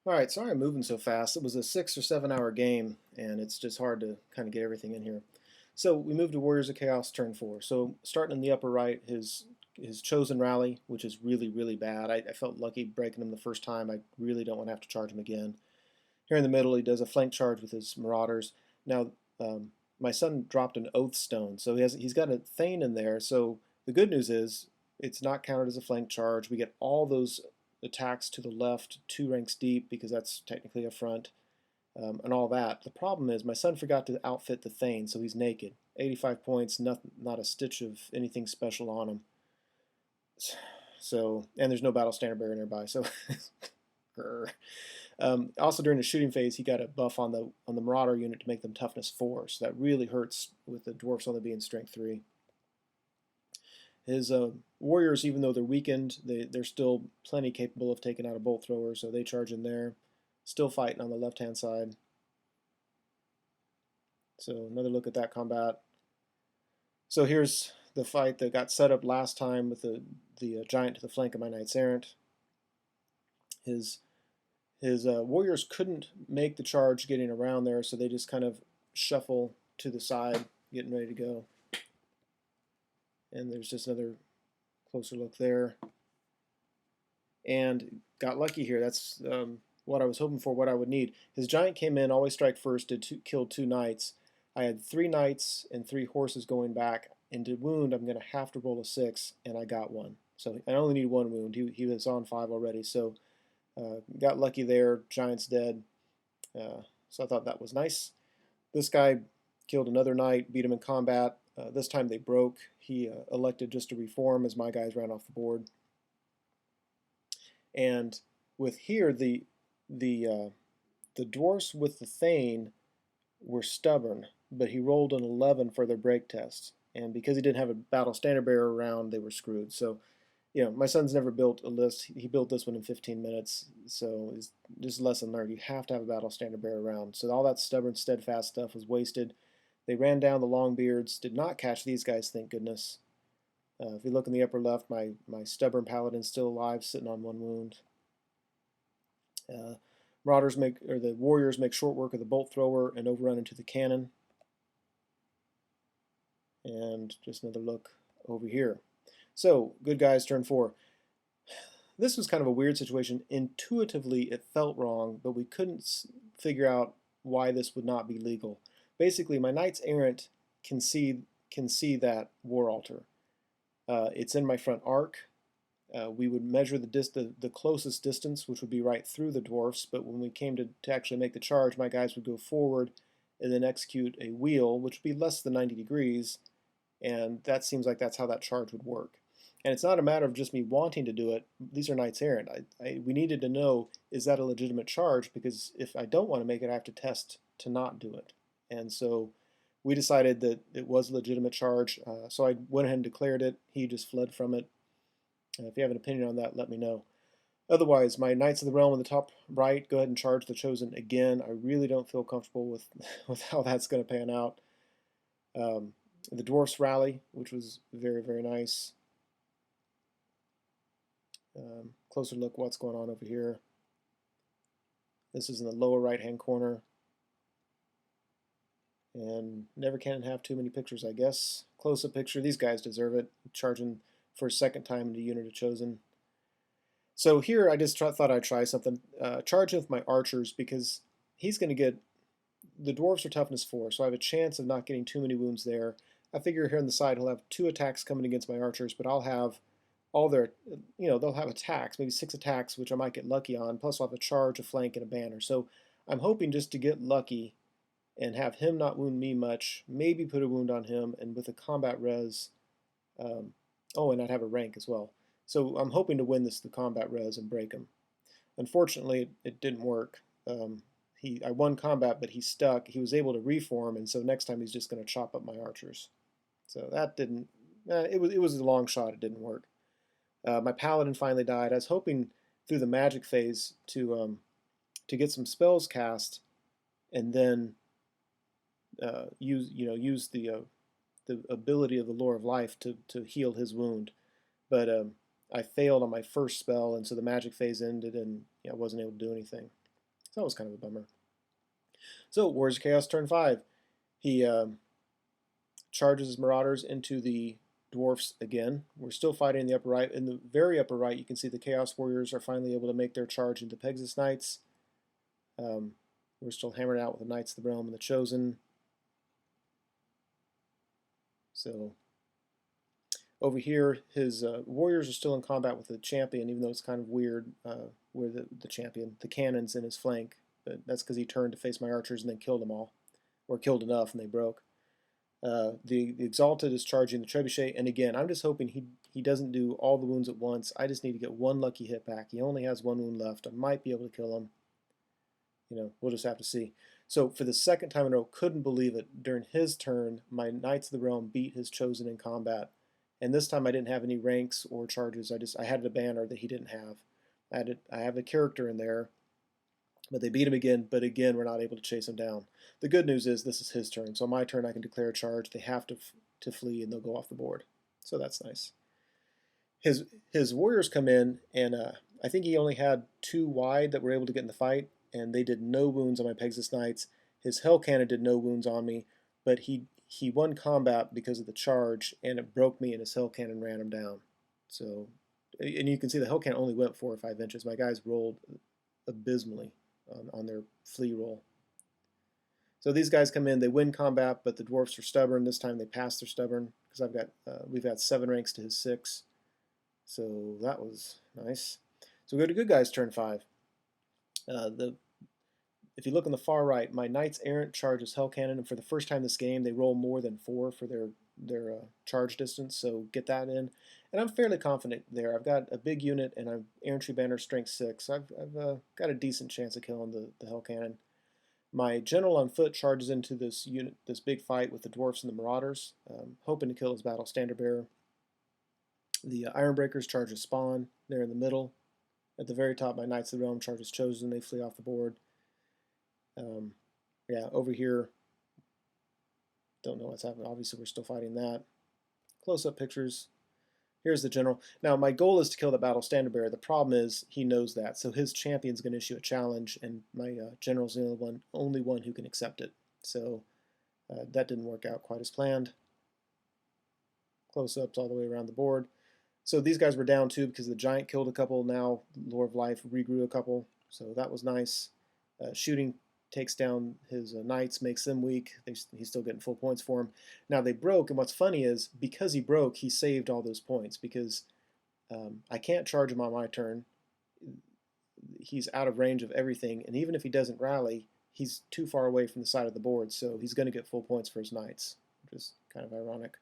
All right, sorry I'm moving so fast. It was a 6 or 7 hour game, and it's just hard to kind of get everything in here. So we moved to Warriors of Chaos turn 4. So starting in the upper right, his chosen rally, which is really bad. I felt lucky breaking him the first time. I really don't want to have to charge him again. Here in the middle, he does a flank charge with his Marauders. Now, my son dropped an Oath Stone, so he's got a Thane in there. So the good news is it's not counted as a flank charge. We get all those attacks to the left 2 ranks deep because that's technically a front, and all that. The problem is my son forgot to outfit the Thane, so he's naked. 85 points, not a stitch of anything special on him. So, and there's no battle standard bearer nearby, so also during the shooting phase, he got a buff on the Marauder unit to make them toughness 4, so that really hurts with the dwarfs only being strength 3. His warriors, even though they're weakened, they're still plenty capable of taking out a bolt thrower, so they charge in there. Still fighting on the left-hand side. So another look at that combat. So here's the fight that got set up last time with the giant to the flank of my Knights Errant. His warriors couldn't make the charge getting around there, so they just kind of shuffle to the side, getting ready to go. And there's just another closer look there. And got lucky here. That's what I was hoping for, what I would need. His giant came in, always strike first, killed 2 knights. I had 3 knights and 3 horses going back. And to wound, I'm going to have to roll a 6, and I got 1. So I only need 1 wound. He was on 5 already, so got lucky there. Giant's dead. So I thought that was nice. This guy killed another knight, beat him in combat. This time they broke. He elected just to reform as my guys ran off the board. And with here, the dwarfs with the Thane were stubborn, but he rolled an 11 for their break test. And because he didn't have a battle standard bearer around, they were screwed. So, my son's never built a list. He built this one in 15 minutes. So it's just a lesson learned. You have to have a battle standard bearer around. So all that stubborn, steadfast stuff was wasted. They ran down the Longbeards, did not catch these guys, thank goodness. If you look in the upper left, my stubborn paladin's still alive, sitting on 1 wound. The warriors make short work of the bolt thrower and overrun into the cannon. And just another look over here. So, good guys, turn 4. This was kind of a weird situation. Intuitively, it felt wrong, but we couldn't figure out why this would not be legal. Basically, my Knights Errant can see that war altar. It's in my front arc. We would measure the closest distance, which would be right through the dwarfs, but when we came to actually make the charge, my guys would go forward and then execute a wheel, which would be less than 90 degrees, and that seems like that's how that charge would work. And it's not a matter of just me wanting to do it. These are Knights Errant. We needed to know, is that a legitimate charge? Because if I don't want to make it, I have to test to not do it. And so we decided that it was a legitimate charge, so I went ahead and declared it. He just fled from it. If you have an opinion on that, let me know. Otherwise, my Knights of the Realm in the top right, go ahead and charge the Chosen again. I really don't feel comfortable with how that's going to pan out. The Dwarfs rally, which was very nice. Closer look what's going on over here. This is in the lower right-hand corner. And never can have too many pictures, I guess. Close-up picture. These guys deserve it. Charging for a second time in the unit of Chosen. So here I just thought I'd try something. Charge with my archers because he's going to get... The dwarves are toughness 4, so I have a chance of not getting too many wounds there. I figure here on the side he'll have 2 attacks coming against my archers, but I'll have all their... they'll have attacks, maybe 6 attacks, which I might get lucky on, plus I'll have a charge, a flank, and a banner. So I'm hoping just to get lucky and have him not wound me much, maybe put a wound on him, and with a combat res... and I'd have a rank as well. So I'm hoping to win the combat res and break him. Unfortunately, it didn't work. I won combat, but he stuck. He was able to reform, and so next time he's just going to chop up my archers. So that didn't... it was a long shot. It didn't work. My paladin finally died. I was hoping through the magic phase to get some spells cast, and then use the ability of the Lore of Life to heal his wound. But I failed on my first spell, and so the magic phase ended, and I wasn't able to do anything. So that was kind of a bummer. So Warriors of Chaos turn 5. He charges his Marauders into the Dwarfs again. We're still fighting in the upper right. In the very upper right, you can see the Chaos Warriors are finally able to make their charge into Pegasus Knights. We're still hammering out with the Knights of the Realm and the Chosen. So over here, his warriors are still in combat with the champion, even though it's kind of weird where the champion, the cannon's in his flank. But that's because he turned to face my archers and then killed them all. Or killed enough and they broke. The Exalted is charging the Trebuchet, and again, I'm just hoping he doesn't do all the wounds at once. I just need to get one lucky hit back. He only has one wound left. I might be able to kill him. You know, we'll just have to see. So for the second time in a row, couldn't believe it. During his turn, my Knights of the Realm beat his Chosen in combat. And this time I didn't have any ranks or charges. I had a banner that he didn't have. I have a character in there, but they beat him again. But again, we're not able to chase him down. The good news is this is his turn. So on my turn, I can declare a charge. They have to flee, and they'll go off the board. So that's nice. His warriors come in, and I think he only had 2 wide that were able to get in the fight, and they did no wounds on my Pegasus Knights. His Hell Cannon did no wounds on me, but he won combat because of the charge, and it broke me, and his Hell Cannon ran him down. So, and you can see the Hell Cannon only went 4 or 5 inches. My guys rolled abysmally on their flee roll. So these guys come in, they win combat, but the Dwarfs are stubborn. This time they pass their stubborn, because we've got 7 ranks to his 6. So that was nice. So we go to good guys turn 5. If you look on the far right, my Knights Errant charges Hell Cannon, and for the first time this game, they roll more than 4 for their charge distance, so get that in. And I'm fairly confident there. I've got a big unit, and I'm Errantry Banner Strength 6. So I've got a decent chance of killing the Hell Cannon. My General on foot charges into this big fight with the Dwarfs and the Marauders, hoping to kill his Battle Standard Bearer. The Ironbreakers charges Spawn. They're in the middle. At the very top, my Knights of the Realm charges Chosen. They flee off the board. Yeah, over here, don't know what's happening. Obviously, we're still fighting that. Close-up pictures. Here's the General. Now, my goal is to kill the Battle Standard Bearer. The problem is he knows that, so his champion's going to issue a challenge, and my General's the only one who can accept it. So that didn't work out quite as planned. Close-ups all the way around the board. So these guys were down too because the Giant killed a couple. Now Lore of Life regrew a couple, so that was nice. Shooting takes down his Knights, makes them weak. He's still getting full points for him. Now they broke, and what's funny is because he broke, he saved all those points because I can't charge him on my turn. He's out of range of everything, and even if he doesn't rally, he's too far away from the side of the board, so he's going to get full points for his Knights, which is kind of ironic.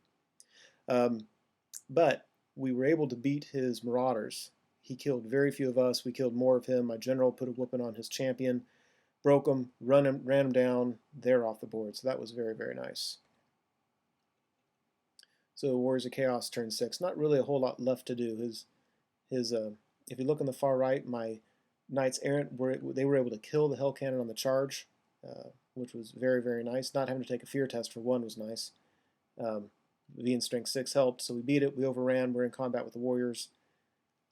But we were able to beat his Marauders. He killed very few of us. We killed more of him. My General put a whooping on his champion, broke him, ran him down. They're off the board. So that was very, very nice. So Warriors of Chaos turn 6. Not really a whole lot left to do. If you look on the far right, my Knights Errant they were able to kill the Hell Cannon on the charge, which was very, very nice. Not having to take a fear test for 1 was nice. Being Strength 6 helped, so we beat it. We overran. We're in combat with the Warriors.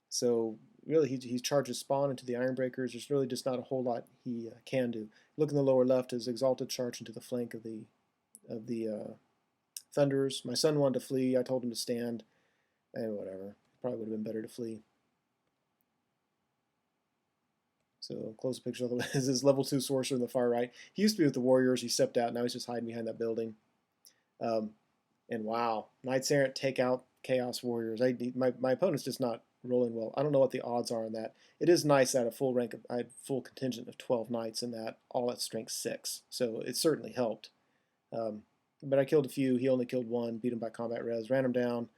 So really, he charges Spawn into the Ironbreakers. There's really just not a whole lot he can do. Look in the lower left, his Exalted charge into the flank of the Thunderers. My son wanted to flee. I told him to stand, and whatever. Probably would have been better to flee. So close picture of this is level 2 Sorcerer in the far right. He used to be with the Warriors. He stepped out. Now he's just hiding behind that building. And wow, Knights Errant take out Chaos Warriors. My opponent's just not rolling well. I don't know what the odds are on that. It is nice that I had full contingent of 12 Knights in that, all at Strength 6. So it certainly helped. But I killed a few. He only killed 1, beat him by combat res, ran him down.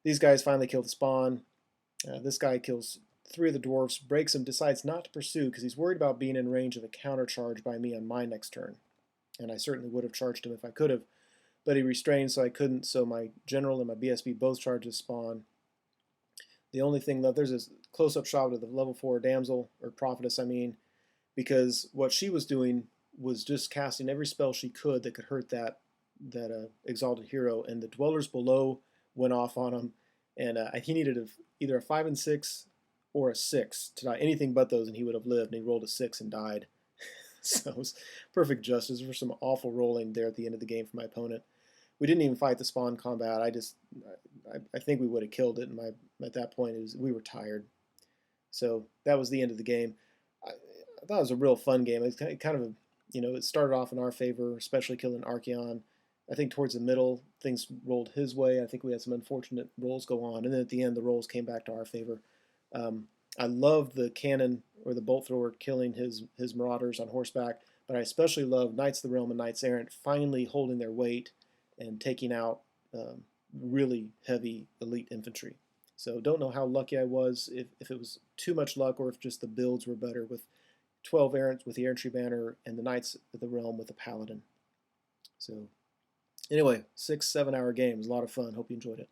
These guys finally killed the Spawn. This guy kills 3 of the Dwarfs, breaks him, decides not to pursue because he's worried about being in range of a counter charge by me on my next turn. And I certainly would have charged him if I could have. But he restrained, so I couldn't. So my General and my BSB both charges Spawn. The only thing left, there's this close-up shot of the level 4 Damsel, or Prophetess, I mean, because what she was doing was just casting every spell she could that could hurt that Exalted Hero, and the Dwellers below went off on him, and he needed either a 5 and 6 or a 6 to die, anything but those, and he would have lived, and he rolled a 6 and died. So it was perfect justice for some awful rolling there at the end of the game for my opponent. We didn't even fight the spawn combat. I think we would have killed it. At that point, we were tired. So that was the end of the game. I thought it was a real fun game. It's kind of, it started off in our favor, especially killing Archeon. I think towards the middle, things rolled his way. I think we had some unfortunate rolls go on. And then at the end, the rolls came back to our favor. I loved the cannon or the bolt thrower killing his marauders on horseback, but I especially loved Knights of the Realm and Knights Errant finally holding their weight and taking out really heavy elite infantry. So don't know how lucky I was, if it was too much luck or if just the builds were better with 12 Errants with the Errantry Banner and the Knights of the Realm with the Paladin. So anyway, 6-7 hour game. It was a lot of fun. Hope you enjoyed it.